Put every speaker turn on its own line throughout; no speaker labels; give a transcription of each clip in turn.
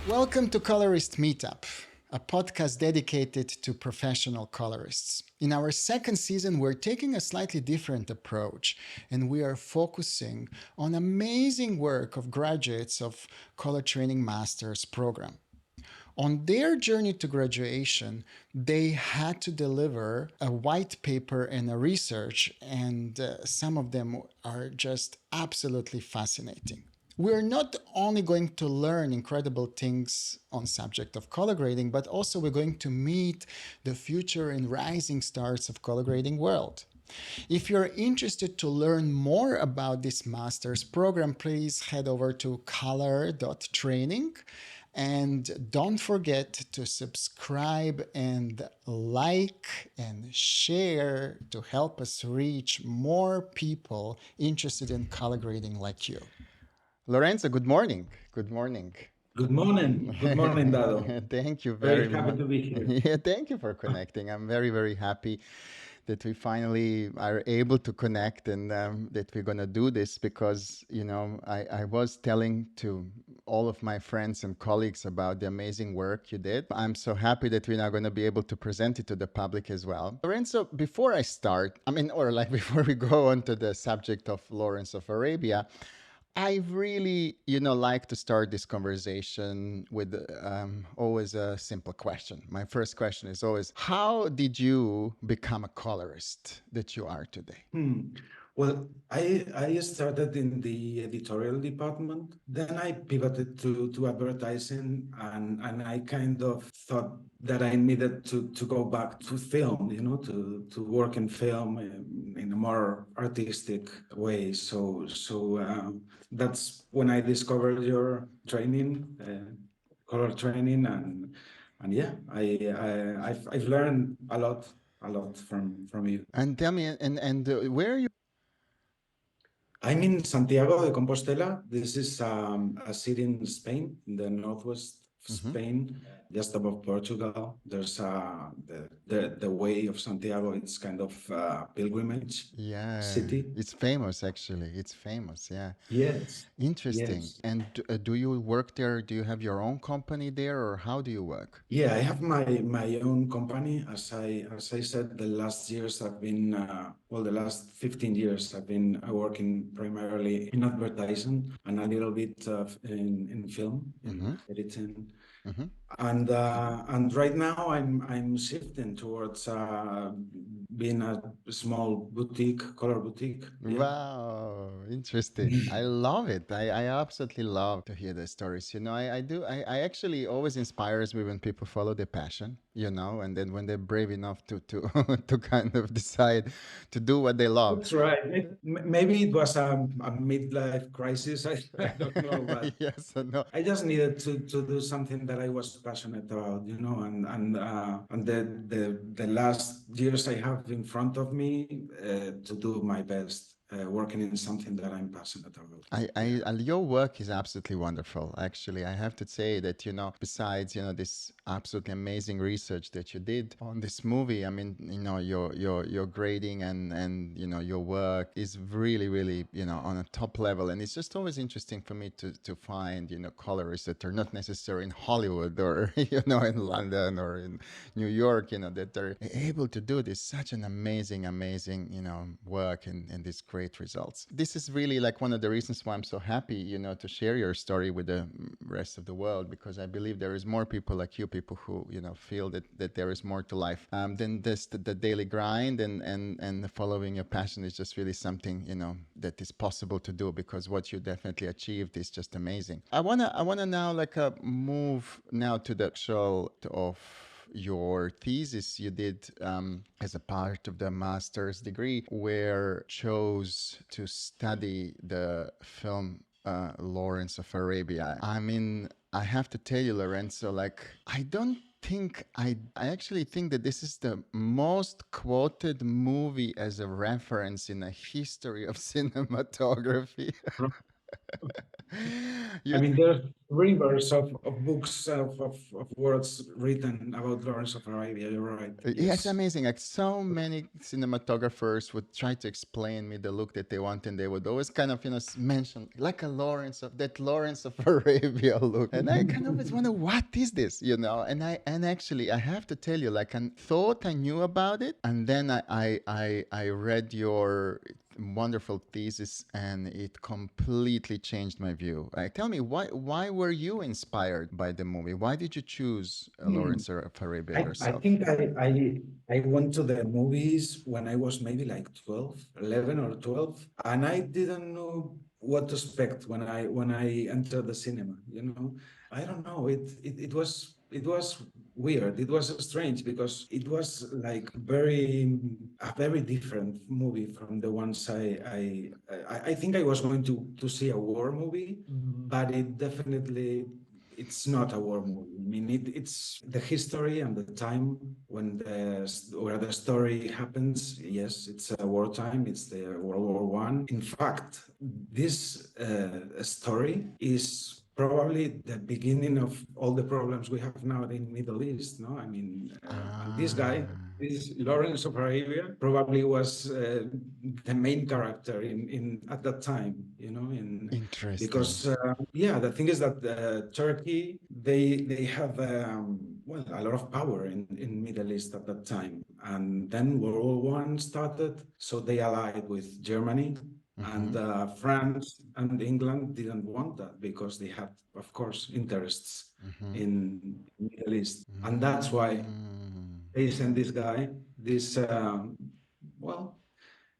Welcome to Colorist Meetup, a podcast dedicated to professional colorists. In our second season, we're taking a slightly different approach, and we are focusing on amazing work of graduates of Color Training Masters program. On their journey to graduation, they had to deliver a white paper and a research, and some of them are just absolutely fascinating. We're not only going to learn incredible things on subject of color grading, but also we're going to meet the future and rising stars of color grading world. If you're interested to learn more about this master's program, please head over to color.training. And don't forget to subscribe and like and share to help us reach more people interested in color grading like you. Lorenzo, good morning. Good morning.
Good morning. Good morning, Dado.
Thank you
Very
very
happy
much.
to be here.
Yeah, thank you for connecting. I'm very, very happy that we finally are able to connect and that we're going to do this because, I was telling to all of my friends and colleagues about the amazing work you did. I'm so happy that we're now going to be able to present it to the public as well. Lorenzo, before I start, before we go on to the subject of Lawrence of Arabia, I really, like to start this conversation with always a simple question. My first question is always, how did you become a colorist that you are today?
Well, I started in the editorial department. Then I pivoted to advertising, and I kind of thought that I needed to go back to film, to work in film in a more artistic way. So that's when I discovered your training, color training, and yeah, I've learned a lot from you.
And tell me, and where are you?
I'm in Santiago de Compostela. This is a city in Spain, in the northwest of Spain, just above Portugal. There's the way of Santiago. It's kind of pilgrimage
Yeah,
city.
it's famous actually. It's famous. Yeah.
Yes,
Interesting.
yes.
And do you work there? Do you have your own company there, or how do you work?
Yeah, I have my own company. As I said, the last years I've been the last 15 years I've been working primarily in advertising and a little bit in film, in editing. And right now I'm shifting towards being a small boutique, color boutique. Yeah.
Wow, interesting. I love it. I absolutely love to hear the stories. I actually always inspires me when people follow their passion, and then when they're brave enough to to kind of decide to do what they love.
That's right. Maybe it was a midlife crisis. I don't know, but
Yes or no?
I just needed to do something that I was passionate about, and the last years I have in front of me to do my best, working in something that I'm passionate about.
Your work is absolutely wonderful. Actually, I have to say that besides this absolutely amazing research that you did on this movie, I mean, your grading and your work is really really on a top level, and it's just always interesting for me to find colorists that are not necessarily in Hollywood or in London or in New York, that are able to do this such an amazing work and these great results. This is really like one of the reasons why I'm so happy, to share your story with the rest of the world, because I believe there is more people like you, people who, feel that there is more to life than just the daily grind and following your passion is just really something, that is possible to do, because what you definitely achieved is just amazing. I wanna now move now to the actual of your thesis you did as a part of the master's degree, where chose to study the film Lawrence of Arabia. I mean, I have to tell you, Lorenzo, I don't think I actually think that this is the most quoted movie as a reference in the history of cinematography.
I
You,
mean, there's rivers of books of words written about Lawrence of Arabia. You're right.
yeah, it's
Yes.
amazing. Like so many cinematographers would try to explain me the look that they want, and they would always kind of, mention like a Lawrence of Arabia look. And I kind of always wonder, what is this, And actually, I have to tell you, like, I thought I knew about it, and then I read your wonderful thesis, and it completely changed my view. Tell me, why were you inspired by the movie? Why did you choose
Hmm.
Lawrence of Arabia
I
yourself?
think I went to the movies when I was maybe like 12, 11 or 12, and I didn't know what to expect when I entered the cinema, you know. I don't know. It was weird. It was strange because it was like a very different movie from the ones I think I was going to see a war movie, but it's not a war movie. I mean, it's the history and the time where the story happens. Yes, it's a wartime. It's the World War One. In fact, this story is probably the beginning of all the problems we have now in Middle East. No, I mean, and this guy,
Ah,
this Lawrence of Arabia, probably was the main character in at that time. You know, in
interesting.
because yeah, the thing is that Turkey they have well a lot of power in Middle East at that time, and then World War One started, so they allied with Germany.
Mm-hmm.
And France and England didn't want that because they had, of course, interests
Mm-hmm.
in Middle East, and that's why
Mm.
they sent this guy. This well,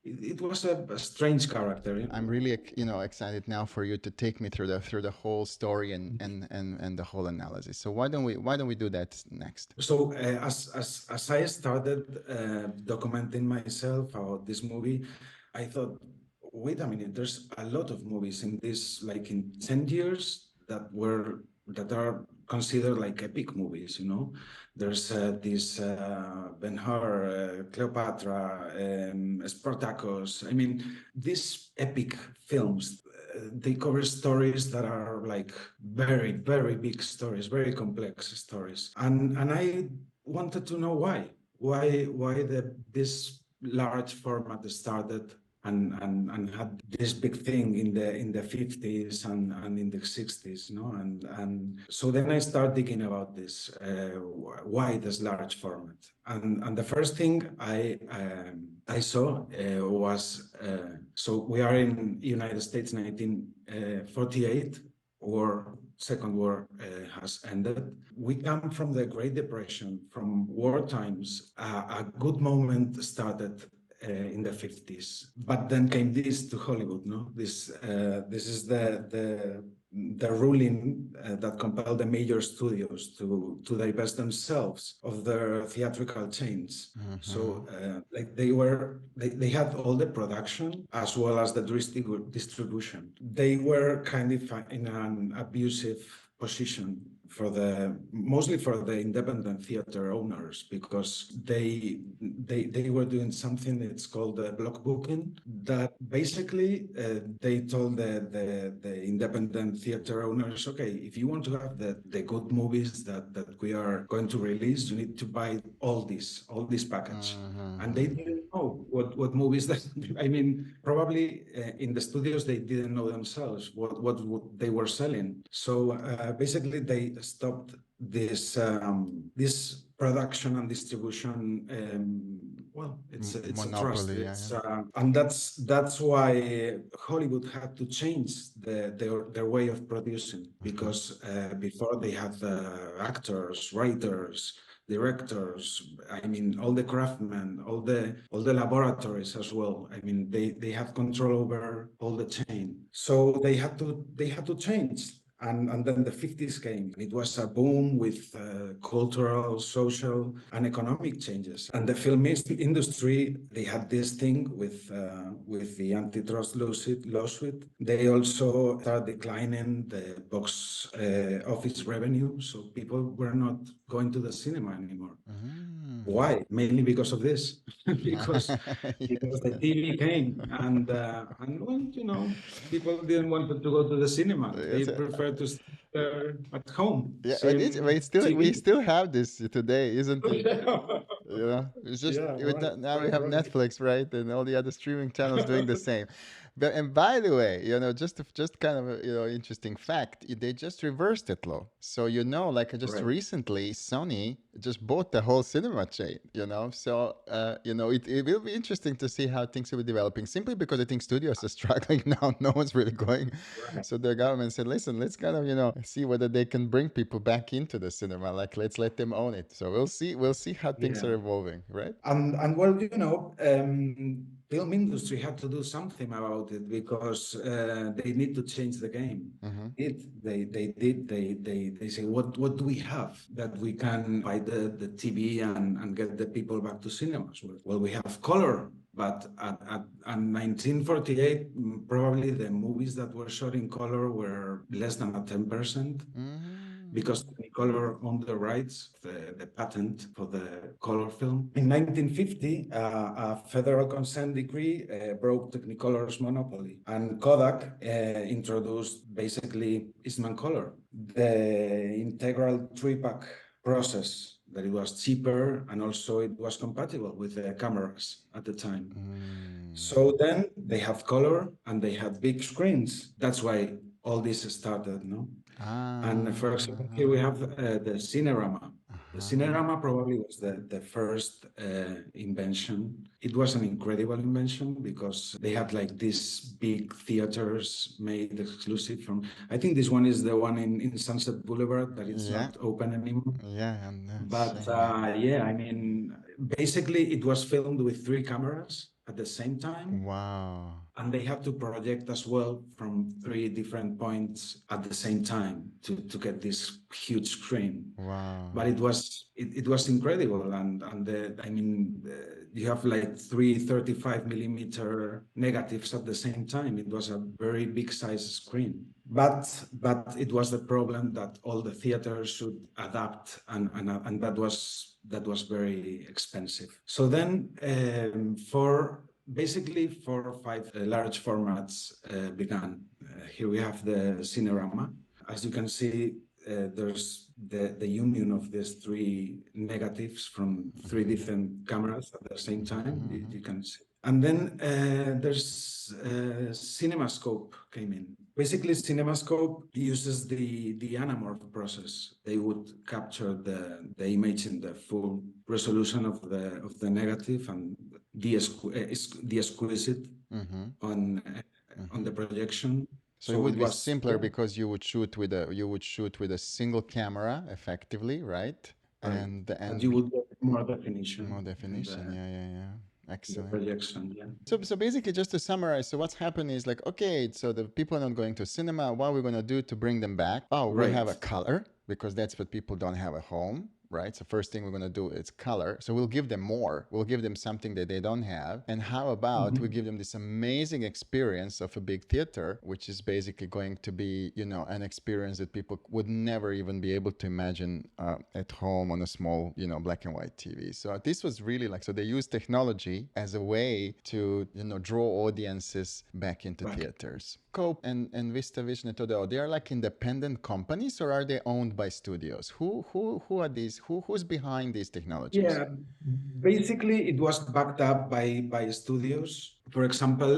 it was a strange character, you
I'm
know.
really, excited now for you to take me through the whole story and the whole analysis. So why don't we do that next?
So as I started documenting myself about this movie, I thought, wait a minute, there's a lot of movies in this, like in 10 years that are considered like epic movies, you know. There's this Ben-Hur, Cleopatra, Spartacus. I mean, these epic films, they cover stories that are like very, very big stories, very complex stories. And I wanted to know why this large format started and had this big thing in the 50s and in the 60s, no? And so then I start thinking about this, why this large format? And the first thing I saw was so we are in United States 1948, Second War has ended. We come from the Great Depression, from war times. A good moment started in the 50s, but then came this to Hollywood. No, this is the ruling that compelled the major studios to divest themselves of their theatrical chains.
Mm-hmm.
So, like they had all the production as well as the distribution. They were kind of in an abusive position mostly for the independent theater owners because they were doing something that's called block booking, that basically they told the independent theater owners, okay, if you want to have the good movies that we are going to release, you need to buy all this package. And they
Mm-hmm.
didn't know what movies that I mean, probably in the studios they didn't know themselves what they were selling. So basically they stopped this production and distribution. Well, it's a trust.
Monopoly, yeah,
It's
yeah.
and that's why Hollywood had to change their way of producing
Mm-hmm.
because before they had actors, writers, directors. I mean, all the craftsmen, all the laboratories as well. I mean, they have control over all the chain. So they had to change. And then the 50s came. It was a boom with cultural, social, and economic changes. And the film industry, they had this thing with the antitrust lawsuit. They also started declining the box office revenue, so people were not going to the cinema anymore.
Mm.
Why? Mainly because of this, because
Yes.
the TV came and well, people didn't want to go to the cinema. They
Yes,
prefer to stay there at home,
yeah, but
seeing
it's still we
TV.
still have this today, isn't it?
Yeah,
You know, it's just with
right,
now we
right,
have
right.
Netflix, right, and all the other streaming channels doing the same. But and by the way, just kind of a, interesting fact, they just reversed it, Lo. So like just
Right.
recently, Sony just bought the whole cinema chain. So it will be interesting to see how things will be developing. Simply because I think studios are struggling now, no one's really going.
Right.
So the government said, listen, let's kind of see whether they can bring people back into the cinema. Like let's let them own it. So we'll see how things
Yeah.
are evolving, right?
And well, film industry had to do something about it because they need to change the game.
Mm-hmm.
They say, what do we have that we can buy the TV and get the people back to cinemas? Well, we have color, but at 1948, probably the movies that were shot in color were less than a 10%,
Mm-hmm.
because Technicolor owned the rights, the patent for the color film. In 1950, a federal consent decree broke Technicolor's monopoly, and Kodak introduced basically Eastman Color, the integral three-pack process, that it was cheaper and also it was compatible with the cameras at the time.
Mm.
So then they have color and they have big screens. That's why all this started, no? And for example, here we
Ah.
have the Cinerama. The
Uh-huh.
Cinerama probably was the first invention. It was an incredible invention because they had like these big theaters made exclusive from. I think this one is the one in Sunset Boulevard that it's
Yeah.
not open anymore.
Yeah, and
But
shame, yeah.
yeah, I mean, basically, it was filmed with three cameras at the same time,
Wow.
and they have to project as well from three different points at the same time to get this huge screen.
Wow.
But it was incredible, and I mean, you have like three 35 millimeter negatives at the same time. It was a very big size screen, but it was the problem that all the theaters should adapt, and that was very expensive. So then, for basically 4 or 5 large formats began. Here we have the Cinerama. As you can see, there's the union of these three negatives from three different cameras at the same time. You can see. And then there's CinemaScope came in. Basically, CinemaScope uses the anamorph process. They would capture the image in the full resolution of the negative and de-squeeze it
Mm-hmm.
on
Mm-hmm.
the projection.
So it
So
would
it
be
was,
simpler
yeah,
because you would shoot with a single camera effectively, right?
right.
And
But
and
you would get more
more
definition in
definition. Yeah, yeah, yeah.
the
Excellent.
projection. Yeah.
So basically, just to summarize, so what's happened is like, okay, so the people are not going to cinema. What we're gonna do to bring them back? Oh, we'll have
Right.
a color because that's what people don't have at home, right? So first thing we're gonna do is color. So we'll give them more. We'll give them something that they don't have. And how about we
Mhm.
give them this amazing experience of a big theater, which is basically going to be, an experience that people would never even be able to imagine at home on a small, black and white TV. So this was really like, so they use technology as a way to, draw audiences back into
Back.
theaters. Cope and VistaVision and Todo, they are like independent companies, or are they owned by studios? Who are these? Who's behind these technologies?
Yeah, basically it was backed up by studios. For example,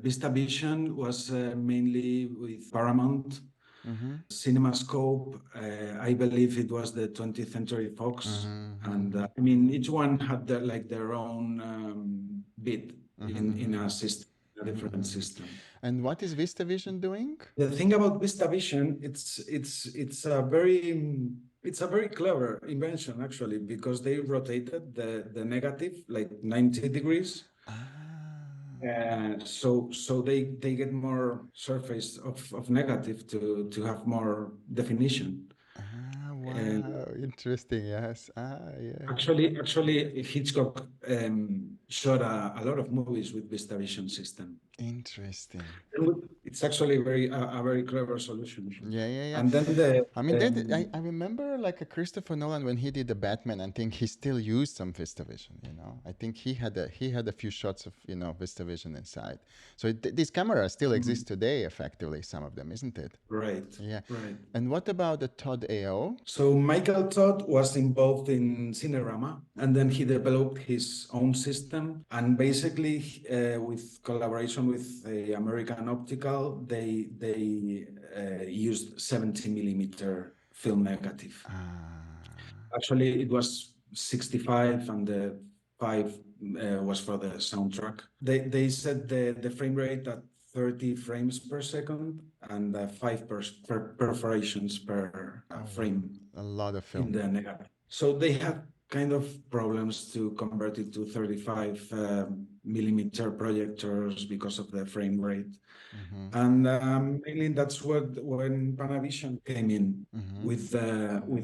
VistaVision was mainly with Paramount.
Mm-hmm.
CinemaScope, I believe it was the 20th Century Fox,
Mm-hmm.
and
Mm-hmm.
I mean each one had their own bit in
Mm-hmm.
a system, a different
Mm-hmm.
system.
And what is VistaVision doing?
The thing about VistaVision, it's a very clever invention actually, because they rotated the negative like 90 degrees.
Ah.
So they get more surface of negative to have more definition.
Ah,
And
wow, interesting. Yes. Ah, yeah.
actually, Hitchcock shot a lot of movies with VistaVision system.
Interesting.
It's actually a very clever solution.
Yeah, yeah, yeah.
And then the
I mean, that I remember like a Christopher Nolan when he did the Batman. I think he still used some VistaVision. You know, I think he had a few shots of VistaVision inside. So these cameras still
Mhm.
exist today, effectively, some of them, isn't it?
Right,
Yeah.
right.
And what about the Todd AO?
So Michael Todd was involved in Cinerama, and then he developed his own system. And basically, with collaboration with the American Optical, they used 70 millimeter film negative.
Ah,
Actually, it was 65, and the five was for the soundtrack. They set the frame rate at 30 frames per second and five perforations per
oh wow,
frame
a lot of
in
film.
the negative. So they had kind of problems to convert it to 35 millimeter projectors because of the frame rate.
Mm-hmm.
And mainly that's when Panavision came in
Mm-hmm.
with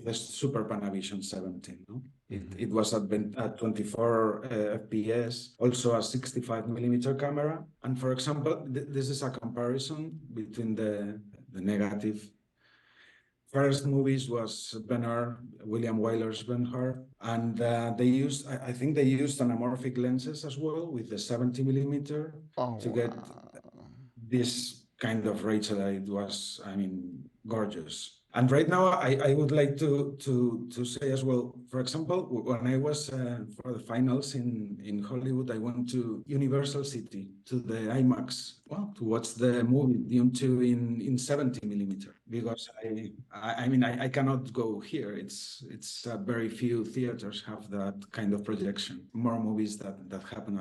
the Super Panavision 17. No? It
Mm-hmm.
was at 24 FPS, also a 65 millimeter camera. And for example, this is a comparison between the negative. First movies was Ben-Hur, William Wyler's Ben-Hur, and I think they used anamorphic lenses as well with the 70 millimeter
Oh
to get
wow.
this kind of Rachel. It was, I mean, gorgeous. And right now, I would like to say as well, for example, when I was for the finals in Hollywood, I went to Universal City to the IMAX, well, to watch the movie Dune 2 in 70 millimeter because I mean I cannot go here. It's very few theaters have that kind of projection. More movies that happen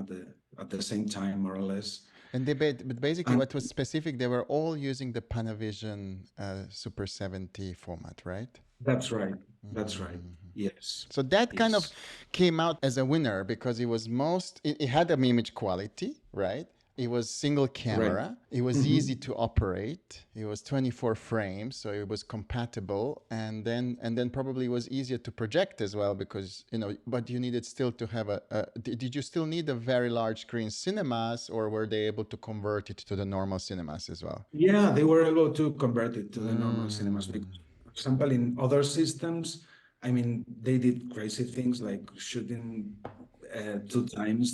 at the same time, more or less.
But basically,
And
what was specific, they were all using the Panavision Super 70 format, right?
that's right. That's right.
Mm-hmm.
Yes.
So that kind of
Yes.
came out as a winner because it had an image quality, right? It was single
Right.
camera. It was easy
Mhm.
to operate. It was 24 frames, so it was compatible. And then probably it was easier to project as well because but you needed still to have did you still need a very large screen cinemas, or were they able to convert it to the normal cinemas as well?
Yeah, they were able to convert it to the normal cinemas
Mm.
because, for example, in other systems, I mean, they did crazy things like shooting two times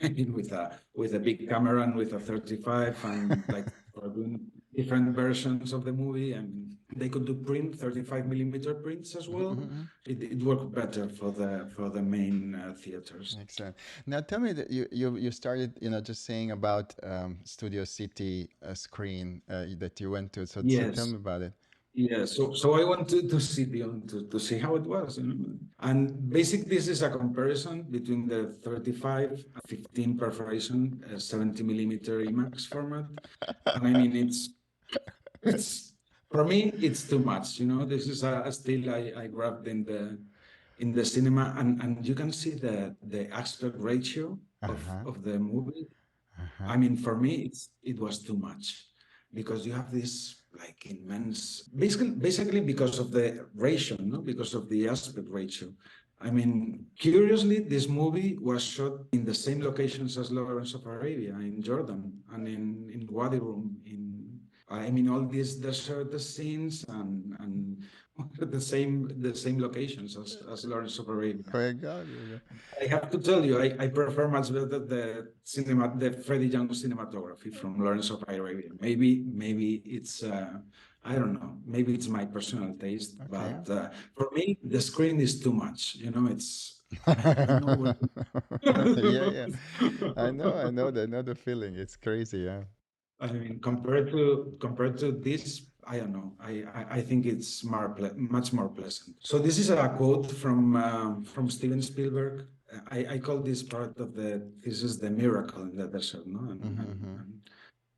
I mean, with a big camera and with a 35 and like for doing different versions of the movie. I mean, they could do print 35 millimeter prints as well. It worked better for the main theaters.
Excellent. Now tell me that you started, just saying about Studio City screen that you went to. So tell me
Yes.
about it.
Yeah, so I went to see to see how it was, you know. And basically, this is a comparison between the 35 and 15 perforation 70 millimeter IMAX format. And I mean, it's for me, it's too much, you know. This is a still I grabbed in the cinema, and you can see the aspect ratio
Uh-huh.
of the movie.
Uh-huh.
I mean, for me, it was too much because you have this like immense, basically because of the ratio, no, because of the aspect ratio. I mean, curiously, this movie was shot in the same locations as Lawrence of Arabia in Jordan and in Wadi Rum. I mean, all these desert scenes and the same locations as Lawrence of Arabia.
Oh my God. Yeah.
I have to tell you, I prefer much better the Freddie Young cinematography from Lawrence of Arabia. Maybe it's I don't know. Maybe it's my personal taste,
Okay.
but for me, the screen is too much. You know, I don't know what.
Yeah, yeah. I know the feeling. It's crazy, yeah.
I mean, compared to this, I don't know. I think it's much more pleasant. So this is a quote from Steven Spielberg. I call this part of this is the miracle in the desert, no?
Mm-hmm.
And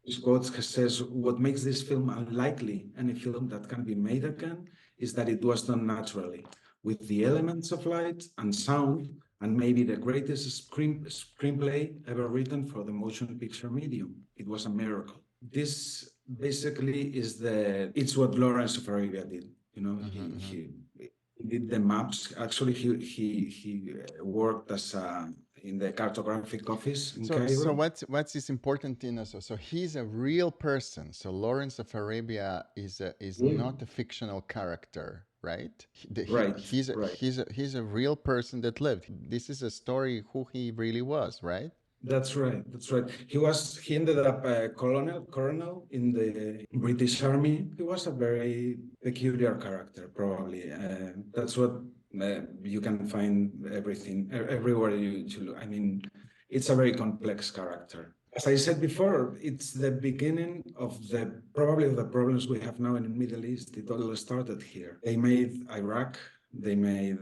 this quote says, "What makes this film unlikely any film that can be made again is that it was done naturally, with the elements of light and sound and maybe the greatest screenplay ever written for the motion picture medium. It was a miracle. This basically it's what Lawrence of Arabia did. You know,
Mm-hmm, mm-hmm.
he did the maps. Actually, he worked as in the cartographic office in
So
Cairo.
what's is important to know? So he's a real person. So Lawrence of Arabia is
Yeah.
not a fictional character, right?
Right, right.
He's a real person that lived. This is a story who he really was, right?
That's right. That's right. He ended up a colonel in the British Army. He was a very peculiar character, probably. That's what you can find everywhere you look. I mean, it's a very complex character. As I said before, it's the beginning of the probably of the problems we have now in the Middle East. It all started here. They made Iraq. They made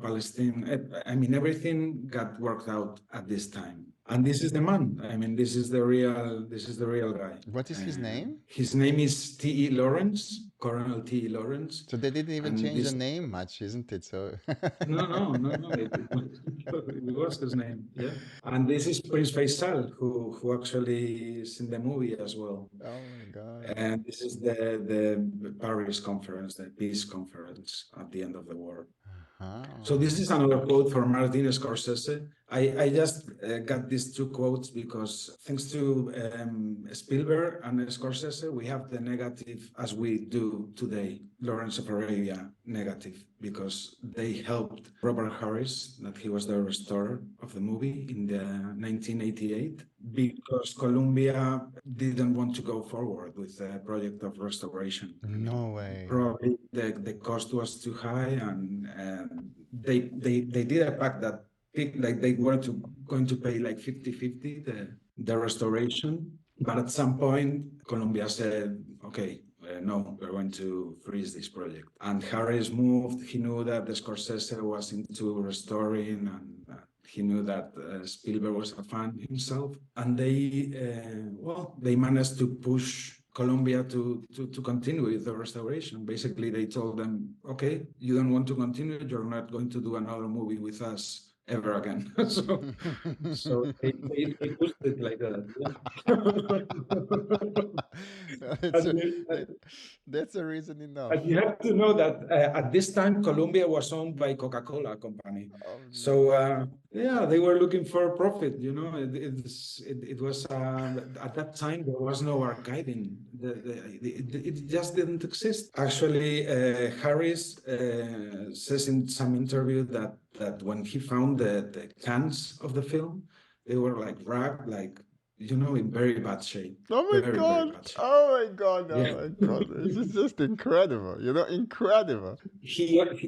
Palestine. I mean, everything got worked out at this time. And this is the man. I mean, this is the real guy.
What is his name?
His name is T.E. Lawrence, Colonel T.E. Lawrence.
So they didn't even
And
change the
this,
name much, isn't it? So
no, it was his name. Yeah. And this is Prince Faisal, who actually is in the movie as well.
oh my God.
And this is the Paris conference, the peace conference at the end of the war. So
Oh.
this is another quote from Martin Scorsese. I just got these two quotes because thanks to Spielberg and Scorsese, we have the negative as we do today, Lawrence of Arabia negative, because they helped Robert Harris, that he was the restorer of the movie in the 1988, because Columbia didn't want to go forward with the project of restoration. I mean,
No way.
probably the cost was too high, and they did a pact that like they were going to pay like 50-50 the restoration, but at some point Colombia said, okay, no, we're going to freeze this project. And Harris moved. He knew that the Scorsese was into restoring, and he knew that Spielberg was a fan himself. And they managed to push Colombia to continue with the restoration. Basically, they told them, okay, you don't want to continue, you're not going to do another movie with us ever again. So they pushed it like that. Yeah.
that's
And
a,
you,
that, that's a reason enough.
and you have to know that at this time, Colombia was owned by Coca-Cola company.
Oh
So
no.
yeah, they were looking for profit. You know, it was at that time there was no archiving. It just didn't exist. Actually, Harris says in some interview that when he found the cans of the film, they were like wrapped, like in very bad shape,
Oh my
very very
God.
bad shape.
Oh my God.
Yeah.
Oh my God. This is just incredible. Incredible.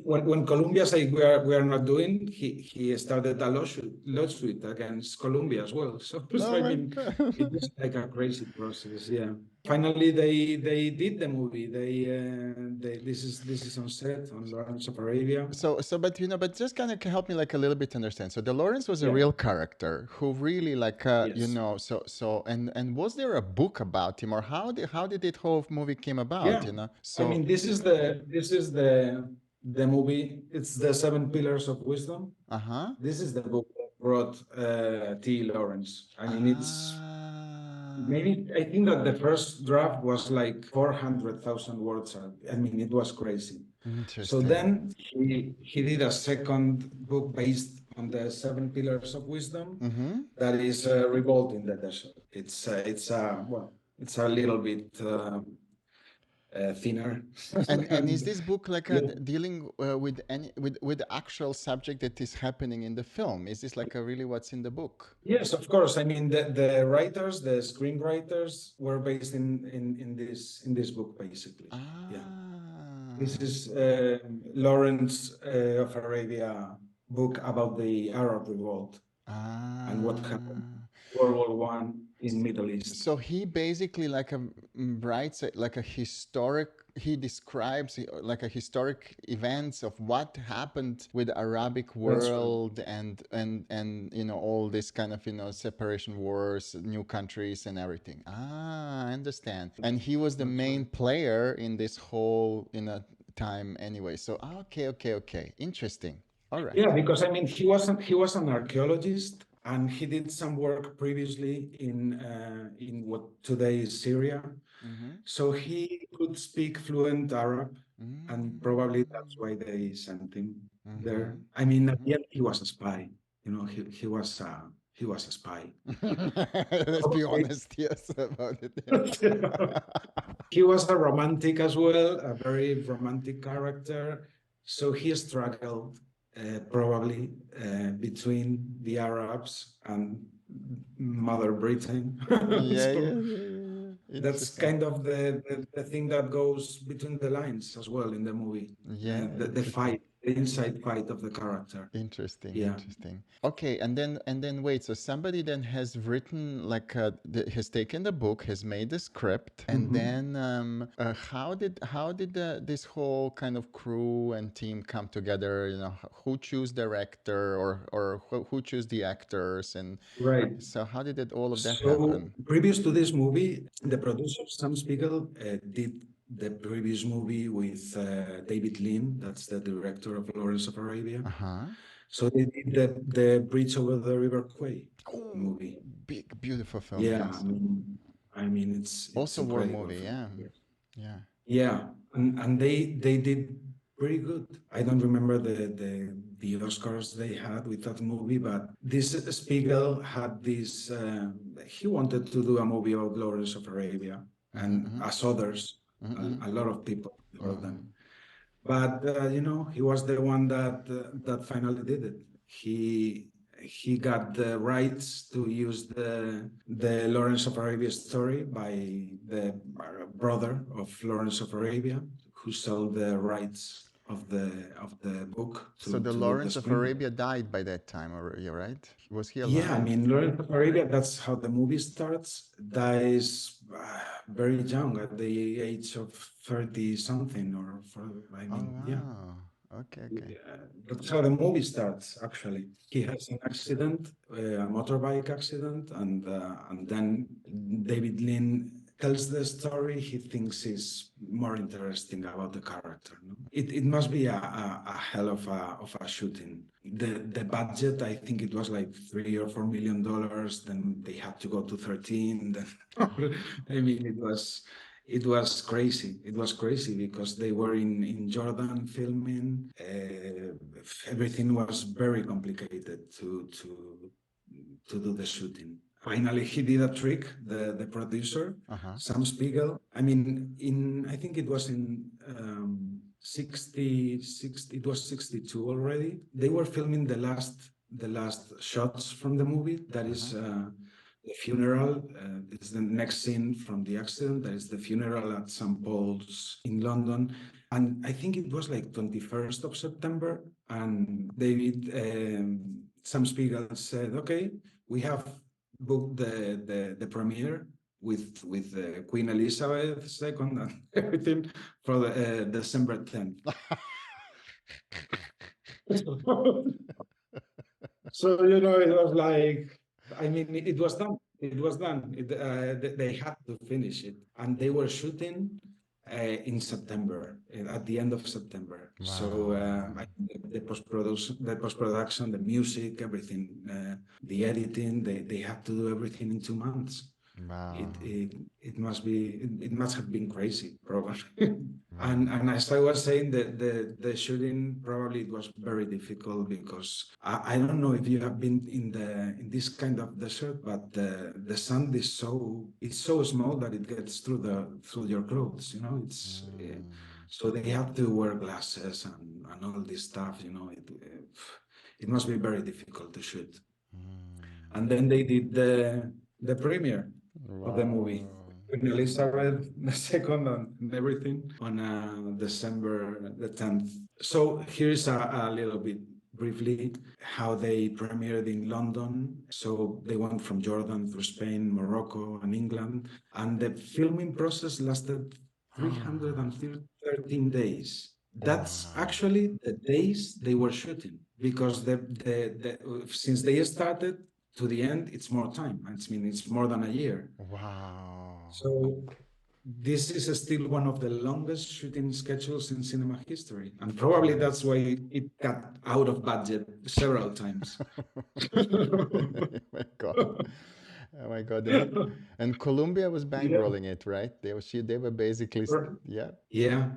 When Colombia said we are not doing, he started a lawsuit against Colombia as well. So
Oh
I
my
mean, it
God.
was like a crazy process. Yeah. Finally, they did the movie. This is on set on Lawrence of Arabia.
But just kind of help me like a little bit understand. So the Lawrence was a
Yeah.
real character who really like
Yes.
and was there a book about him, or how did it whole movie came about?
Yeah. I
So
mean, this is the movie. It's the Seven Pillars of Wisdom.
uh-huh.
This is the book that brought T. Lawrence. I mean, it's
Ah,
maybe I think that the first draft was like 400,000 words. I mean, it was crazy. So
interesting.
then he did a second book based on the Seven Pillars of Wisdom,
Mm-hmm.
that is Revolt in the Desert. It's a little bit thinner.
And is
And
this book like
yeah,
dealing with any with the actual subject that is happening in the film? Is this like a really what's in the book?
yes, of course. I mean, the writers, the screenwriters were based in this book, basically. Yeah. This
Ah.
is Lawrence of Arabia book about the Arab Revolt and what happened
Ah.
World War I in Middle East.
So he basically like writes like a historic. He describes like a historic events of what happened with the Arabic
That's right.
world and all this kind of separation wars, new countries and everything. Ah, I understand. And he was the
That's
main
right.
player in this whole time anyway. So okay, interesting. All right.
Yeah, because I mean, he was an archaeologist, and he did some work previously in what today is Syria.
Mm-hmm.
So he could speak fluent Arab, and probably that's
Mm-hmm.
why they sent him there.
Mm-hmm.
I mean, at
Mm-hmm.
the end, he was a spy. He was a spy.
Let's be
Probably.
honest, yes, about it. Yeah.
He was a romantic as well, a very romantic character. So he struggled probably between the Arabs and Mother Britain.
Yeah,
So
yeah, yeah, yeah, yeah.
that's
Interesting.
kind of the thing that goes between the lines as well in the movie.
Yeah,
The
interesting.
fight, the inside fight of the character.
Interesting,
Yeah.
interesting. Okay, and then wait, so somebody then has written like has taken the book, has made the script, and
Mhm.
then how did this whole kind of crew and team come together? Who choose director or who choose the actors, and
Right.
so how did all of that
So
happen?
previous to this movie, the producer Sam Spiegel did the previous movie with David Lean, that's the director of Lawrence of Arabia.
Uh-huh.
So they did the Bridge over the River Kwai
Oh,
movie.
big, beautiful film,
Yeah,
yes.
I mean it's
Also war
incredible
movie,
film.
yeah. Yeah.
Yeah, and they did pretty good. I don't remember the Oscars they had with that movie, but this Spiegel had this. He wanted to do a movie about Lawrence of Arabia, and
Mm-hmm,
as others,
mm-hmm,
a lot of people before
mm-hmm.
them. But he was the one that finally did it. He got the rights to use the Lawrence of Arabia story by the brother of Lawrence of Arabia, who sold the rights of the book
So the
to do the
Lawrence of
screenplay.
Arabia died by that time already, right? Was he
Yeah, I
alive?
mean, Lawrence of Arabia, that's how the movie starts. Dies very young at the age of 30 something, or for, I
Oh
mean, yeah.
wow. Okay, okay.
That's how the movie starts, actually. He has an accident, a motorbike accident, and then David Lean tells the story he thinks is more interesting about the character. No? It must be a hell of a shooting. The budget, I think it was like $3 or $4 million. Then they had to go to 13. Then I mean, it was crazy. It was crazy because they were in Jordan filming. Everything was very complicated to do the shooting. Finally, he did a trick. The producer,
Uh-huh.
Sam Spiegel. I mean, I think it was in 60. It was 62 already. They were filming the last shots from the movie. That
Uh-huh.
is the funeral. It's the next scene from the accident. That is the funeral at St. Paul's in London. And I think it was like 21st of September. And Sam Spiegel said, okay, we have booked the premiere with Queen Elizabeth II and everything for December 10th. So, it was like, I mean, it was done. It was done. They had to finish it. And they were shooting in September, at the end of September. So
Wow.
the post-production, the music, everything, the editing, they had to do everything in 2 months.
Wow.
It must have been crazy, probably. And
Wow.
and as I was saying, the shooting probably it was very difficult because I don't know if you have been in this kind of desert, but the sand is so small that it gets through your clothes.
Mm.
So they have to wear glasses and all this stuff. It must be very difficult to shoot.
Mm.
And then they did the premiere of the movie.
Wow.
Queen Elizabeth II and everything on December the 10th. So here's a little bit briefly how they premiered in London. So they went from Jordan through Spain, Morocco, and England. And the filming process lasted 313 days. That's
Wow.
actually the days they were shooting because since they started to the end, it's more time. I mean, it's more than a year.
Wow.
So this is still one of the longest shooting schedules in cinema history, and probably that's why it got out of budget several times.
Oh my God. Oh my God. And Columbia was
Yeah.
bankrolling it, right? They were basically, yeah,
Yeah.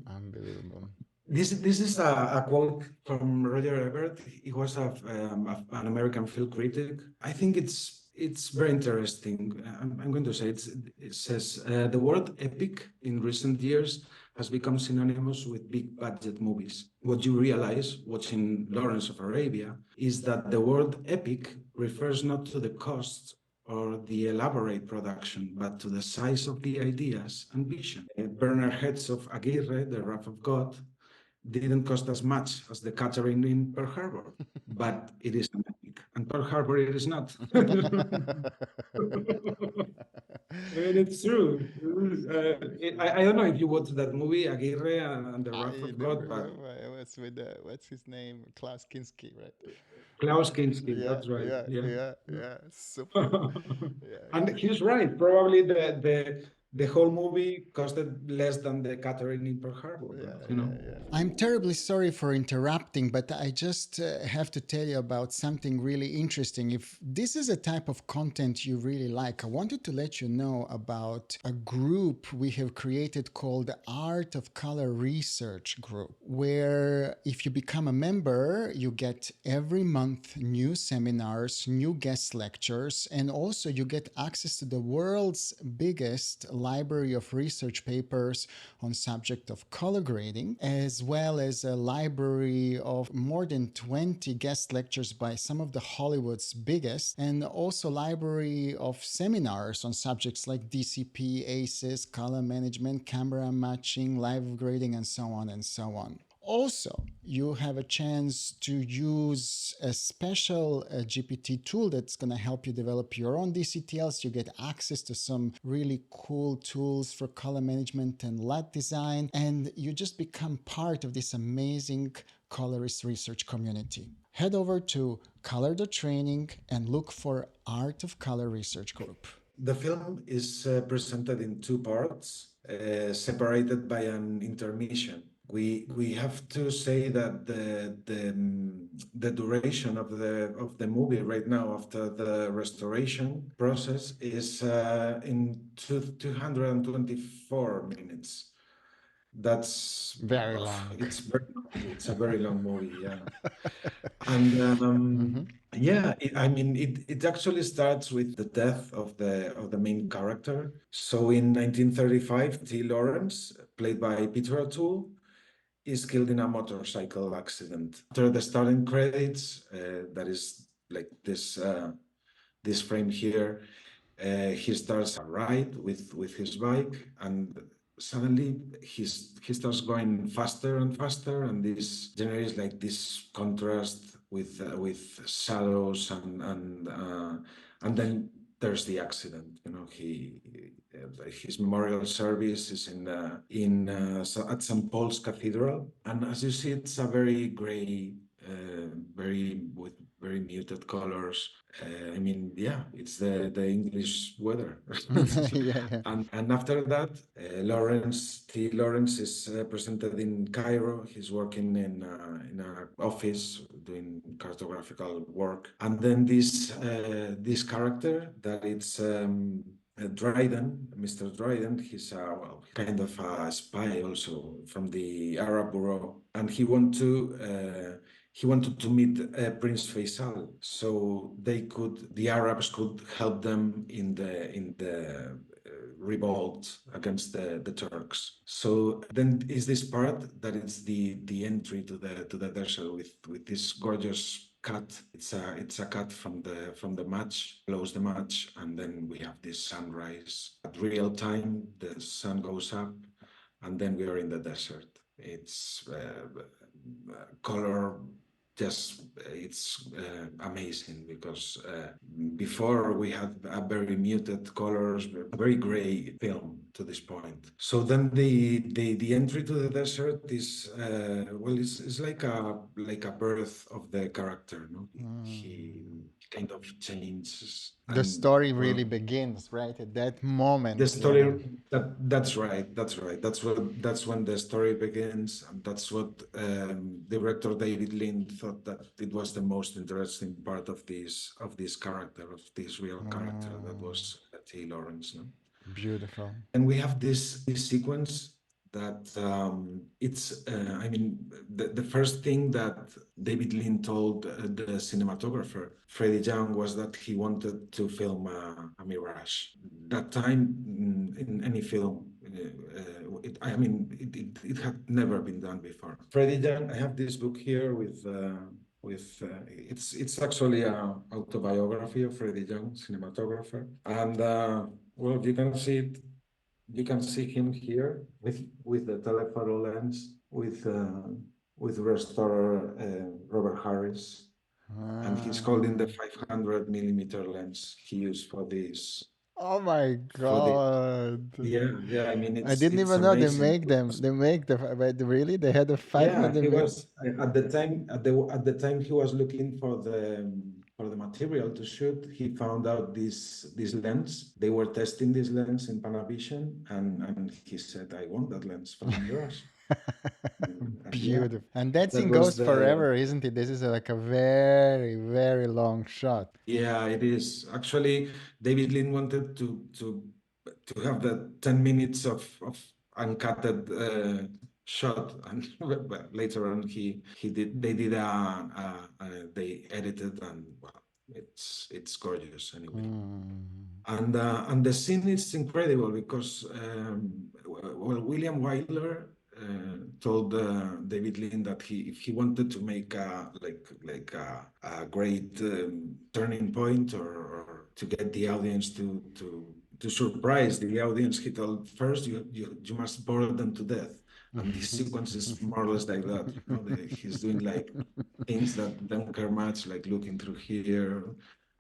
unbelievable.
This is a quote from Roger Ebert. He was an American film critic. I think it's very interesting. I'm going to say it says the word epic in recent years has become synonymous with big budget movies. What you realize watching Lawrence of Arabia is that the word epic refers not to the costs or the elaborate production, but to the size of the ideas and vision. Bernard Herzog of Aguirre, The Wrath of God, didn't cost as much as the catering in Pearl Harbor, but it is an epic. And Pearl Harbor, it is not. I mean, it's true. I don't know if you watched that movie, Aguirre and The Wrath
I
of
don't
God, but
remember. It was with what's his name? Klaus Kinski, right?
Klaus Kinski,
Yeah,
that's right.
yeah,
Yeah.
yeah, yeah. Super. Yeah,
And he's right. Probably the whole movie costed less than the catering in Pearl Harbor, but
yeah,
you know.
yeah, yeah. I'm terribly sorry for interrupting, but I just have to tell you about something really interesting. If this is a type of content you really like, I wanted to let you know about a group we have created called the Art of Color Research Group, where if you become a member, you get every month new seminars, new guest lectures, and also you get access to the world's biggest library of research papers on subject of color grading, as well as a library of more than 20 guest lectures by some of the Hollywood's biggest, and also library of seminars on subjects like DCP, ACES, color management, camera matching, live grading, and so on and so on. Also, you have a chance to use a special GPT tool that's going to help you develop your own DCTLs. You get access to some really cool tools for color management and LUT design, and you just become part of this amazing colorist research community. Head over to Color the Training and look for Art of Color Research Group.
The film is presented in two parts, separated by an intermission. We have to say that the duration of the movie right now after the restoration process is in 224 minutes. That's
Very long.
it's a very long movie, yeah. And yeah, I mean, it actually starts with the death of the main character. So in 1935, T. Lawrence, played by Peter O'Toole, is killed in a motorcycle accident. After the starting credits, that is like this frame here, he starts a ride with his bike, and suddenly he starts going faster and faster, and this generates like this contrast with shadows and then there's the accident. You know, his memorial service is at St. Paul's Cathedral, and as you see, it's a very gray, with very muted colors. I mean, yeah, it's the English weather.
Yeah, yeah.
And after that, Lawrence is presented in Cairo. He's working in an office doing cartographical work. And then this character that it's Dryden, Mr. Dryden, he's kind of a spy also from the Arab Bureau, and he wanted to meet Prince Faisal, so the Arabs could help them in the revolt against the Turks. So then is this part that it's the entry to the desert with this gorgeous cut. It's a cut from the match, close the match, and then we have this sunrise. At real time, the sun goes up, and then we are in the desert. It's color, just it's amazing because before we had a very muted colors, very gray film to this point. So then the entry to the desert is it's like a birth of the character. No, he kind of changes
The
And
story really
well,
begins right at that
the
moment, you know.
story, that's right, that's right. That's when the story begins, and that's what director David Lean thought that it was the most interesting part of this character, of this real character that
Mm,
was T. Lawrence. No?
beautiful.
And we have this sequence that it's I mean the first thing that David Lean told the cinematographer Freddie Young was that he wanted to film a mirage. That time in any film, it had never been done before. Freddie Young, I have this book here with it's actually a autobiography of Freddie Young, cinematographer, and well, you can see him here with the telephoto lens with restorer Robert Harris, and he's holding the
Ah.
500 millimeter lens he used
Oh my
for the
God.
yeah. I mean,
I
it's
didn't
it's
even know they
amazing
make them.
because
They make the, but really, they had a
yeah,
500
he
mil.
was at the time he was looking for the material to shoot. He found out this lens. They were testing this lens in Panavision, and he said, "I want that lens for the Mirage." And yeah,
Beautiful. And that
that
scene
was
goes
the
forever, isn't it? This is like a very, very long shot.
yeah. It is actually David Lean wanted to have the 10 minutes of uncutted shot, and but later on he did they did they edited, and well, it's gorgeous anyway.
Mm.
And the scene is incredible because well, William Wyler told David Lean that he if he wanted to make a great turning point, or to get the audience to surprise the audience, he told first you must bore them to death. And this sequence is more or less like that. You know, he's doing like things that don't care much, like looking through here,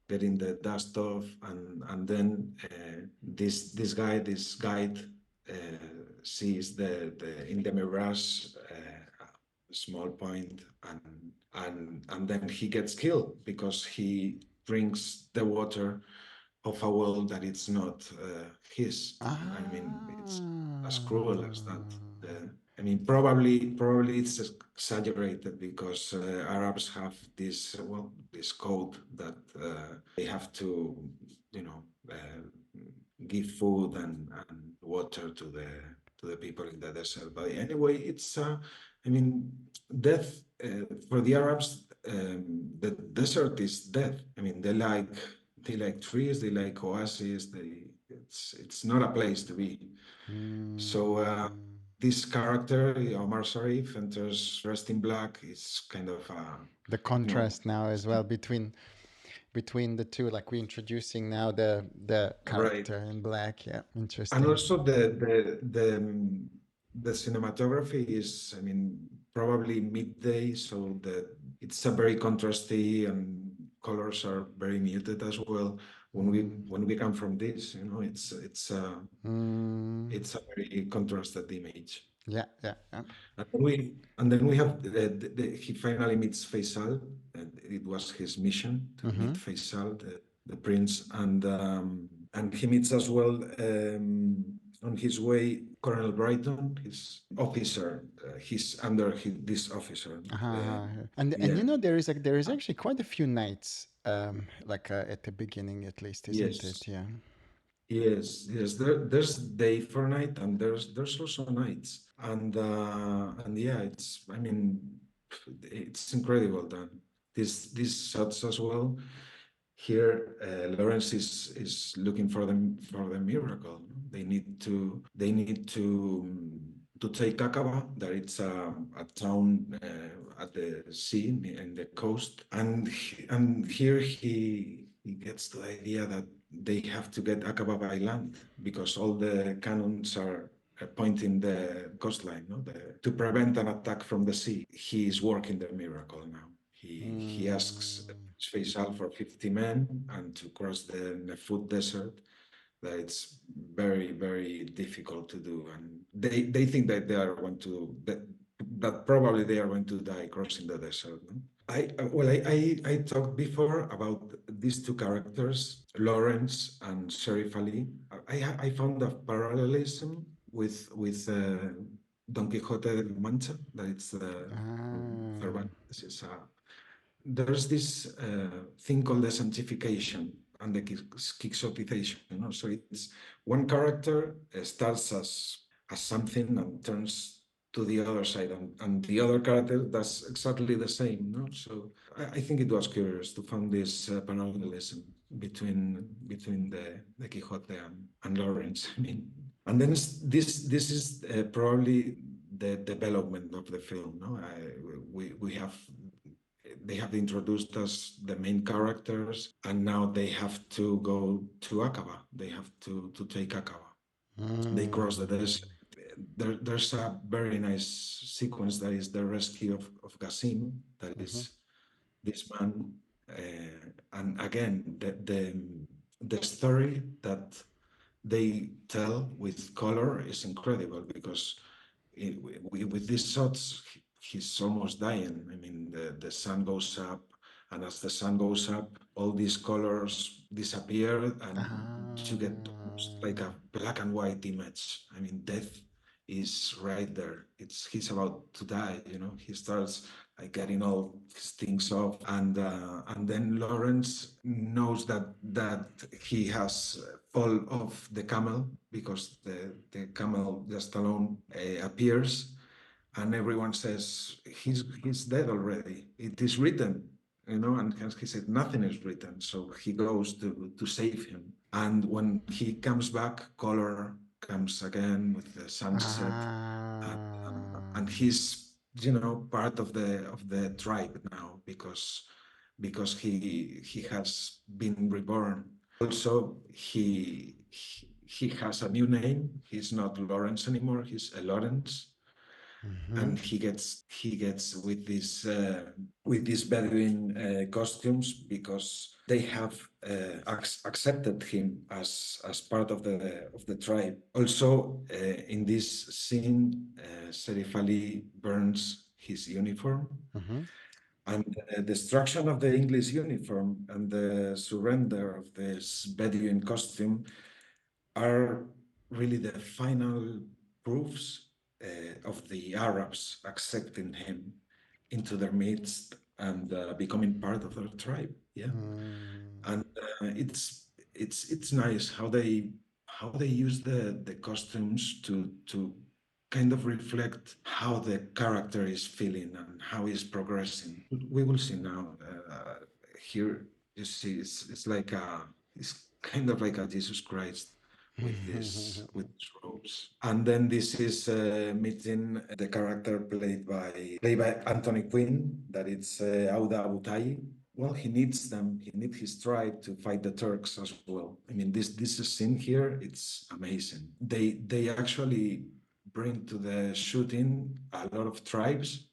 getting the dust off, and then this guide sees the in the mirage a small point, and then he gets killed because he drinks the water of a well that it's not his. I mean, it's as cruel as that. I mean, probably it's exaggerated because Arabs have this this code that they have to, you know, give food and water to the people in the desert. But anyway, it's I mean, death for the Arabs. The desert is death. I mean, they like trees, they like oases. It's not a place to be. So
Mm.
this character, Omar Sharif, enters dressed in black. It's kind of
The
you know,
contrast now as well between the two, like we're introducing now the
right.
character in black. Yeah,
And
interesting.
also the cinematography is, I mean, probably midday, so it's a very contrasty, and colors are very muted as well.
Mm.
When we come from this, you know,
Mm.
it's a very contrasted image.
Yeah, yeah, yeah.
And then we have he finally meets Faisal, and it was his mission to
Mm-hmm.
meet Faisal, the prince, and he meets as well on his way Colonel Brighton, his officer. He's under this officer.
Uh-huh. And
Yeah.
you know there is actually quite a few nights like at the beginning at least, isn't it?
Yes.
Yeah.
Yes. There's day for night, and there's also nights, and yeah, it's I mean, it's incredible done. These shots as well. Here, Lawrence is looking for the miracle. They need to take Aqaba, that it's a town at the sea in the coast, and here he gets the idea that they have to get Aqaba by land because all the cannons are pointing the coastline, no? To prevent an attack from the sea. He is working the miracle now. He asks
Mm.
Faisal for 50 men and to cross the Nefut desert. That it's very difficult to do, and they think that they are going to that probably they are going to die crossing the desert. No? I talked before about these two characters, Lawrence and Sheriff Ali. I found a parallelism with Don Quixote de la Mancha, that it's from
Ah.
Cervantes. There's this thing called the sanctification and the quixotization. So it's one character starts as something and turns to the other side, and the other character does exactly the same. So I think it was curious to find this parallelism between the Quixote and Lawrence. I mean, and then this is probably the development of the film. No, we have they have introduced us the main characters, and now they have to go to Aqaba. They have to take Aqaba. They cross the
Mm.
desert. There's a very nice sequence that is the rescue of Gassim, that
Mhm.
is this man. And again, the story that they tell with color is incredible because with these shots, he's almost dying. I mean, the sun goes up, and as the sun goes up, all these colors disappear, and you get almost like
Ah.
a black and white image. I mean, death is right there. He's about to die. He starts like getting all his things off, and then Lawrence knows that he has fall off the camel because the camel just alone appears, and everyone says he's dead already. It is written, and he said nothing is written. So he goes to save him, and when he comes back, color comes again with the sunset, and
Ah.
he's part of the tribe now because he has been reborn. Also, he has a new name. He's not Lawrence anymore. He's Lawrence,
Mhm.
and he gets with these Bedouin costumes because they have accepted him as part of the tribe. Also, in this scene, Serif Ali burns his uniform,
Mhm.
and the destruction of the English uniform and the surrender of this Bedouin costume are really the final proofs of the Arabs accepting him into their midst and becoming part of their tribe. Yeah,
Mm.
and it's nice how they use the costumes to kind of reflect how the character is feeling and how he's progressing. We will see now. Here you see it's like it's kind of like a Jesus Christ with these robes. And then this is meeting the character played by Anthony Quinn, that it's Auda Abutai. Well, he needs them. He needs his tribe to fight the Turks as well. I mean, this scene here, it's amazing. They actually bring to the shooting a lot of tribes.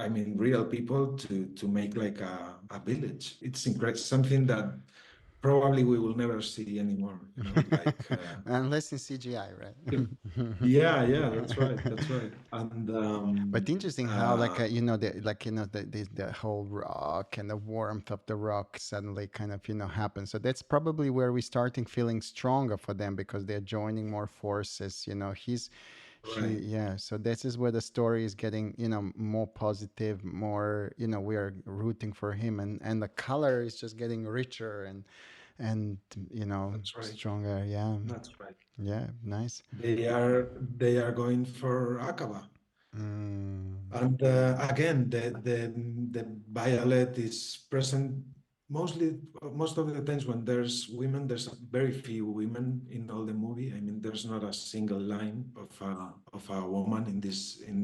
I mean, real people to make like a village. It's incredible. Something that probably we will never see anymore. Like.
Unless in CGI,
Yeah,
right?
yeah, yeah, that's right. That's right. And
But interesting how, like, the whole rock and the warmth of the rock suddenly kind of happens. So that's probably where we're starting feeling stronger for them because they're joining more forces.
right,
Yeah. So this is where the story is getting more positive, more we are rooting for him, and the color is just getting richer and
that's right.
stronger. Yeah.
That's right.
Yeah. Nice.
They are going for Aqaba.
Mm.
And again, the violet is present mostly most of the times when there's women. There's very few women in all the movie. I mean, there's not a single line of a woman in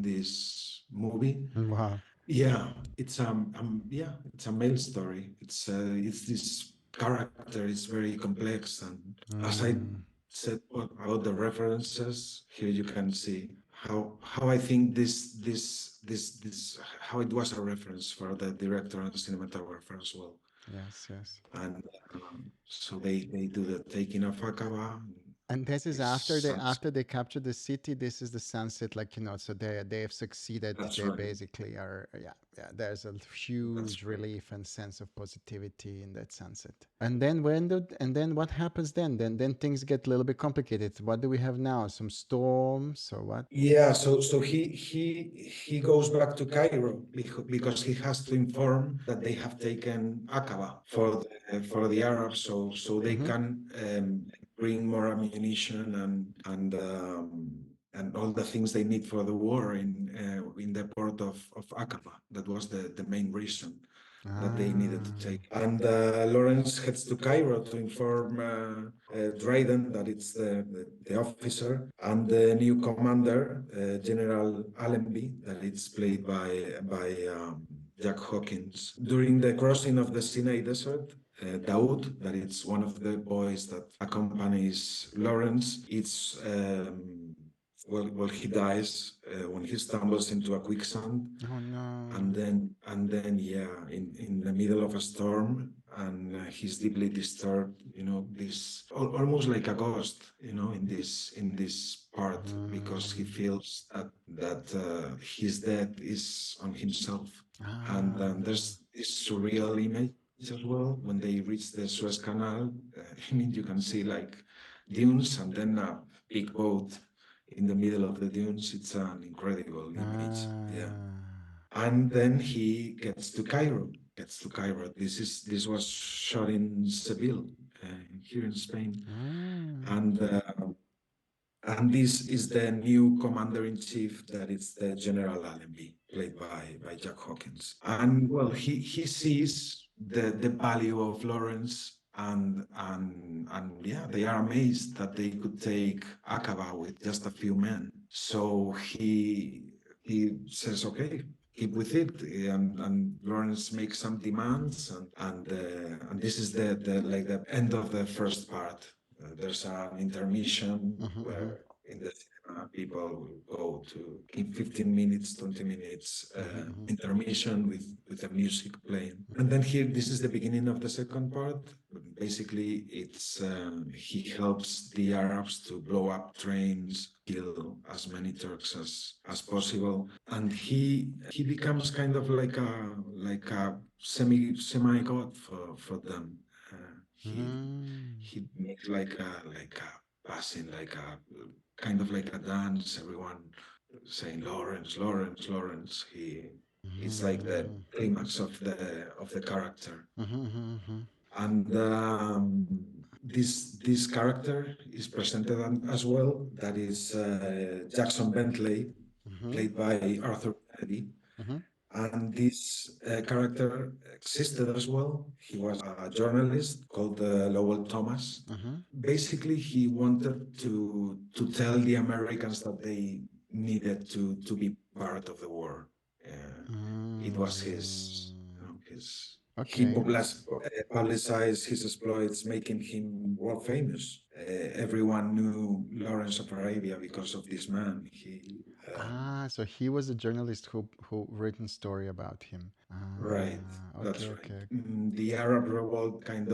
this movie.
Wow.
Yeah, it's a male story. It's this character is very complex, and as I
Mm.
said about the references, here you can see how I think this how it was a reference for the director and cinematographer as well.
Yes. Yes.
And so they do the taking of Aqaba.
And this is
It's suns.
after they capture the city. This is the sunset, like so they have succeeded.
That's
They
right.
basically are, yeah. There's a
That's
huge
right.
relief and sense of positivity in that sunset. And then and then what happens then? Then things get a little bit complicated. What do we have now? Some storms or what?
Yeah, so he goes back to Cairo because he has to inform that they have taken Aqaba for the Arabs, so they
Mm-hmm.
can bring more ammunition and all the things they need for the war in the port of Aqaba. That was the main reason that they needed to
Ah.
take. And Lawrence heads to Cairo to inform Dryden that it's the officer and the new commander, General Allenby, that it's played by Jack Hawkins. During the crossing of the Sinai Desert, Daoud, that it's one of the boys that accompanies Lawrence, well, he dies when he stumbles into a quicksand,
Oh no.
and then yeah, in the middle of a storm, and he's deeply disturbed, this almost like a ghost, in this part, because he
Mm.
feels that his death is on himself. And
Ah.
there's this surreal image as well when they reach the Suez Canal. I mean, you can see like dunes and then a big boat in the middle of the dunes. It's an incredible image. Yeah.
Ah.
And then he gets to Cairo. This was shot in Seville, here in Spain,
Ah.
and this is the new commander in chief, that is the General Allenby, played by Jack Hawkins. And well, he sees the value of Lawrence, and yeah, they are amazed that they could take Aqaba with just a few men. So he says, okay, keep with it, and Lawrence makes some demands, and this is the end of the first part. There's an intermission
Mm-hmm, mm-hmm,
where in the cinema people will go to in 15 minutes, 20 minutes
mm-hmm, mm-hmm,
intermission with the music playing. And
mm-hmm.
then here, this is the beginning of the second part. Basically, it's he helps the Arabs to blow up trains, kill as many Turks as possible, and he becomes kind of like a semi god for them.
Mm.
He makes like a passing, like a kind of like a dance. Everyone saying Lawrence, Lawrence, Lawrence. It's like the
Mm-hmm,
climax of the character.
mm-hmm, mm-hmm,
And this character is presented as well. That is Jackson Bentley,
mm-hmm,
played by Arthur Kennedy.
mm-hmm,
And this character existed as well. He was a journalist called Lowell Thomas.
mm-hmm.
Basically, he wanted to tell the Americans that they needed to be part of the war. It was his he
Okay.
publicized his exploits, making him world famous. Everyone knew Lawrence of Arabia because of this man.
Ah, so he was a journalist who written story about him.
Right,
Ah,
that's
okay,
right.
okay.
The Arab revolt kind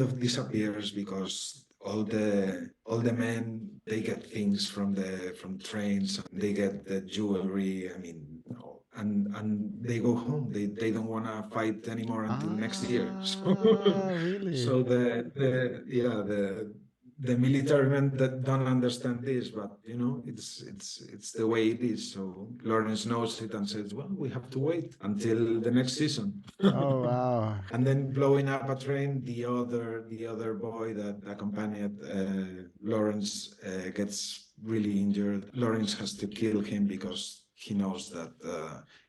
of disappears because all the men, they get things from trains, and they get the jewelry. I mean, and they go home. They don't want to fight anymore until next year.
Ah, really?
So the military men that don't understand this, but it's the way it is. So Lawrence knows it and says, well, we have to wait until the next season.
Oh, wow.
And then blowing up a train, the other boy that accompanied Lawrence gets really injured. Lawrence has to kill him because he knows that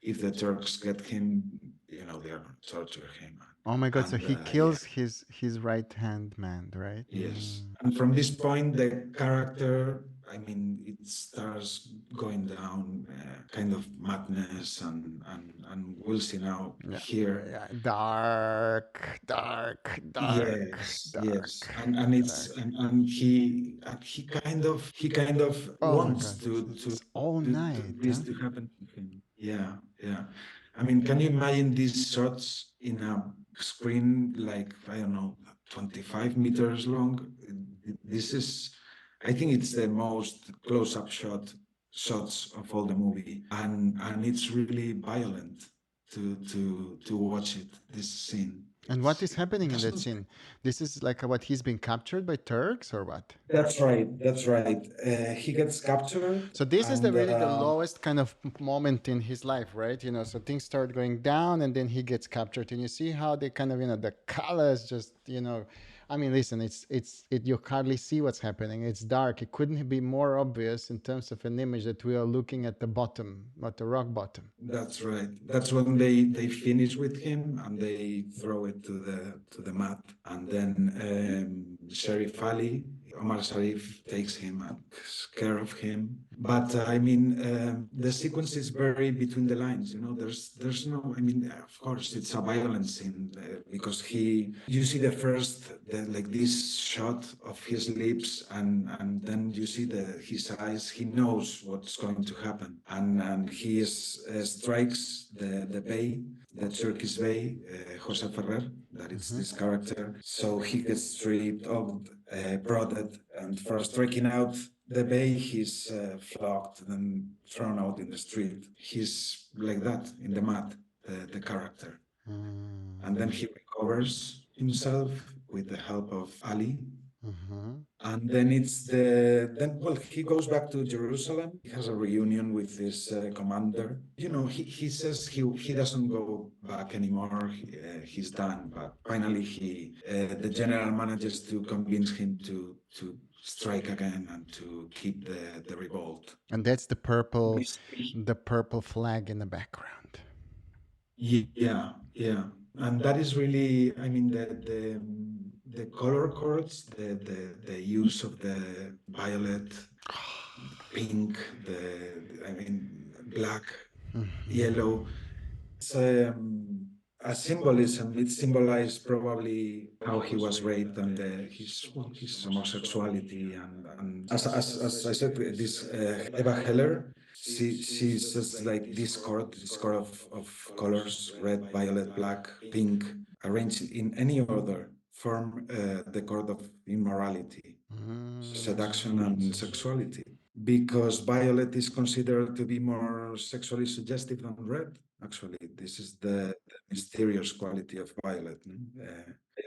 if the Turks get him, they are going to torture him.
Oh my God, so
And
he
yeah,
kills his right hand man, right?
yes.
Mm.
And from this point, the character, I mean, it starts going down, kind of madness, and we'll see now
Yeah,
here.
yeah. Dark, dark, dark,
Yes, yes,
dark,
and it's
dark.
and he kind of
Oh my
wants
God,
to
it's all night,
this
huh?
to happen to him. Yeah, yeah. I mean, can you imagine these shots in a screen like, I don't know, 25 meters long? This is I think it's the most close-up shots of all the movie, and it's really violent to watch it. This scene,
And what
it's
is
it
happening in that
doesn't.
scene? This is like what he's been captured by Turks or what?
That's right. That's right. He gets captured,
So this is the
and
really the lowest kind of moment in his life, right? So things start going down, and then he gets captured, and you see how they kind of the colors just I mean, listen, you hardly see what's happening. It's dark. It couldn't be more obvious in terms of an image that we are looking at the bottom, at the rock bottom.
that's right. That's when they finish with him and they throw it to the mat, and then Sheriff Ali, Omar Sharif takes him and takes care of him. But I mean, the sequence is very between the lines. You know, there's no. I mean, of course, it's a violence scene because you see like this shot of his lips, and then you see his eyes. He knows what's going to happen, and he strikes the bay, the Turkish bay, Jose Ferrer, that it's
Mm-hmm.
this character. So he gets stripped, prodded, and for striking out the bay, he's flogged and thrown out in the street. He's like that in the mud, the character. And then he recovers himself with the help of Ali.
Mm-hmm.
And then well, he goes back to Jerusalem. He has a reunion with his commander. You know, he says he doesn't go back anymore. He's done. But finally, the general manages to convince him to strike again and to keep the revolt.
And that's
Basically,
the purple flag in the background.
yeah, yeah, and that is really, I mean, the color chords, the use of the violet, pink, I mean, black, yellow. It's a symbolism. It symbolized probably how he was raped and his homosexuality. And as I said, this Eva Heller, she's just like this chord of colors, red, violet, black, pink, arranged in any order, form the chord of immorality, seduction, and sexuality, because violet is considered to be more sexually suggestive than red. Actually, this is the mysterious quality of violet. No?